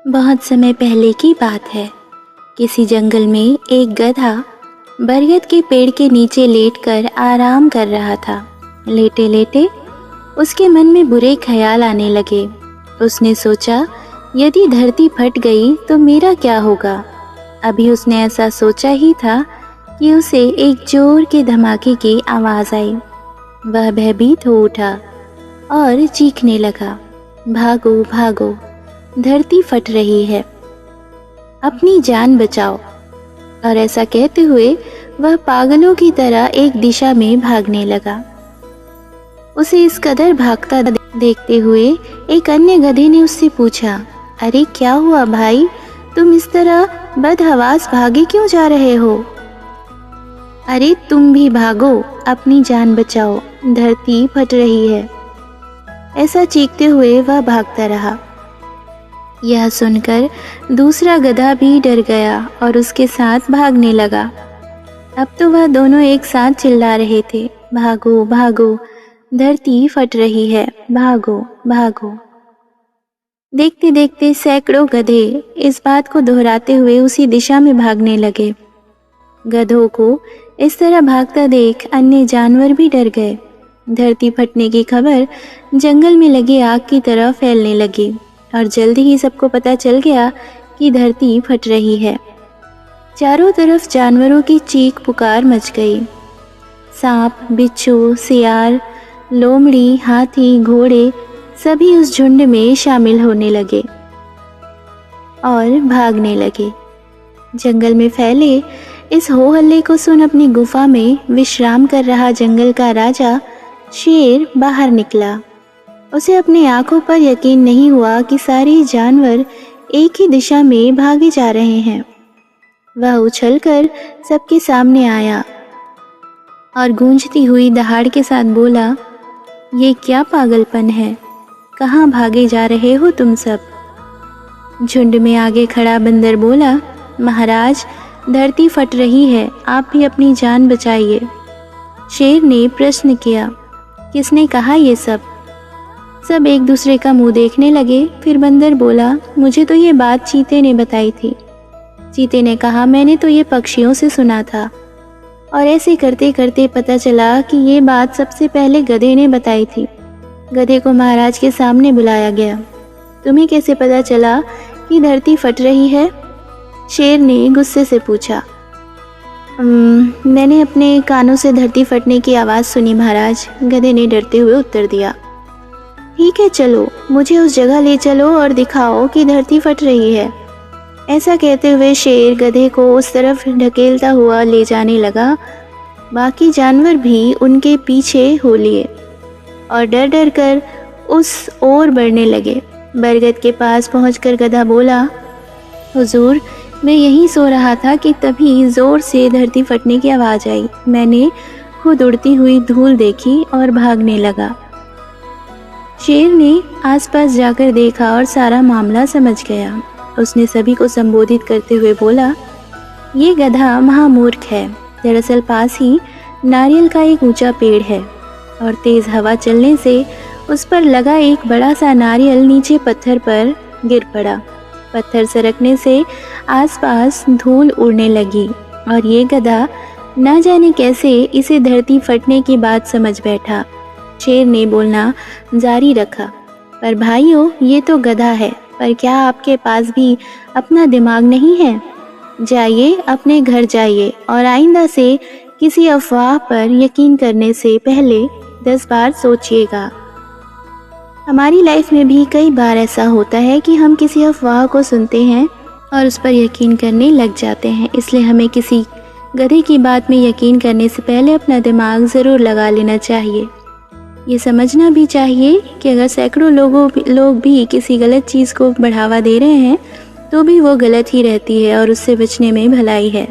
बहुत समय पहले की बात है। किसी जंगल में एक गधा बरगद के पेड़ के नीचे लेटकर आराम कर रहा था। लेटे लेटे उसके मन में बुरे ख्याल आने लगे। उसने सोचा, यदि धरती फट गई तो मेरा क्या होगा। अभी उसने ऐसा सोचा ही था कि उसे एक जोर के धमाके की आवाज़ आई। वह भयभीत हो उठा और चीखने लगा, भागो भागो, धरती फट रही है, अपनी जान बचाओ। और ऐसा कहते हुए वह पागलों की तरह एक दिशा में भागने लगा। उसे इस कदर भागता देखते हुए एक अन्य गधे ने उससे पूछा, अरे क्या हुआ भाई, तुम इस तरह बदहवास भागे क्यों जा रहे हो? अरे तुम भी भागो, अपनी जान बचाओ, धरती फट रही है। ऐसा चीखते हुए वह भागता रहा। यह सुनकर दूसरा गधा भी डर गया और उसके साथ भागने लगा। अब तो वह दोनों एक साथ चिल्ला रहे थे, भागो भागो, धरती फट रही है, भागो भागो। देखते देखते सैकड़ों गधे इस बात को दोहराते हुए उसी दिशा में भागने लगे। गधों को इस तरह भागता देख अन्य जानवर भी डर गए। धरती फटने की खबर जंगल में लगी आग की तरह फैलने लगी और जल्दी ही सबको पता चल गया कि धरती फट रही है। चारों तरफ जानवरों की चीख पुकार मच गई। सांप, बिच्छू, सियार, लोमड़ी, हाथी, घोड़े सभी उस झुंड में शामिल होने लगे और भागने लगे। जंगल में फैले इस हो हल्ले को सुन अपनी गुफा में विश्राम कर रहा जंगल का राजा शेर बाहर निकला। उसे अपनी आंखों पर यकीन नहीं हुआ कि सारे जानवर एक ही दिशा में भागे जा रहे हैं। वह उछलकर सबके सामने आया और गूंजती हुई दहाड़ के साथ बोला, ये क्या पागलपन है, कहाँ भागे जा रहे हो तुम सब? झुंड में आगे खड़ा बंदर बोला, महाराज, धरती फट रही है, आप भी अपनी जान बचाइए। शेर ने प्रश्न किया, किसने कहा ये सब? सब एक दूसरे का मुंह देखने लगे। फिर बंदर बोला, मुझे तो ये बात चीते ने बताई थी। चीते ने कहा, मैंने तो ये पक्षियों से सुना था। और ऐसे करते करते पता चला कि ये बात सबसे पहले गधे ने बताई थी। गधे को महाराज के सामने बुलाया गया। तुम्हें कैसे पता चला कि धरती फट रही है? शेर ने गुस्से से पूछा। मैंने अपने कानों से धरती फटने की आवाज़ सुनी महाराज, गधे ने डरते हुए उत्तर दिया। ठीक है, चलो, मुझे उस जगह ले चलो और दिखाओ कि धरती फट रही है। ऐसा कहते हुए शेर गधे को उस तरफ ढकेलता हुआ ले जाने लगा। बाकी जानवर भी उनके पीछे हो लिए और डर डर कर उस ओर बढ़ने लगे। बरगद के पास पहुंचकर गधा बोला, हुजूर, मैं यहीं सो रहा था कि तभी जोर से धरती फटने की आवाज़ आई। मैंने खुद उड़ती हुई धूल देखी और भागने लगा। शेर ने आसपास जाकर देखा और सारा मामला समझ गया। उसने सभी को संबोधित करते हुए बोला, ये गधा महामूर्ख है। दरअसल पास ही नारियल का एक ऊंचा पेड़ है और तेज हवा चलने से उस पर लगा एक बड़ा सा नारियल नीचे पत्थर पर गिर पड़ा। पत्थर सरकने से आसपास धूल उड़ने लगी और ये गधा न जाने कैसे इसे धरती फटने की बात समझ बैठा। शेर ने बोलना जारी रखा, पर भाइयों, ये तो गधा है, पर क्या आपके पास भी अपना दिमाग नहीं है? जाइए, अपने घर जाइए और आइंदा से किसी अफवाह पर यकीन करने से पहले 10 बार सोचिएगा। हमारी लाइफ में भी कई बार ऐसा होता है कि हम किसी अफवाह को सुनते हैं और उस पर यकीन करने लग जाते हैं। इसलिए हमें किसी गधे की बात में यकीन करने से पहले अपना दिमाग ज़रूर लगा लेना चाहिए। ये समझना भी चाहिए कि अगर सैकड़ों लोग भी किसी गलत चीज़ को बढ़ावा दे रहे हैं तो भी वो गलत ही रहती है और उससे बचने में भलाई है।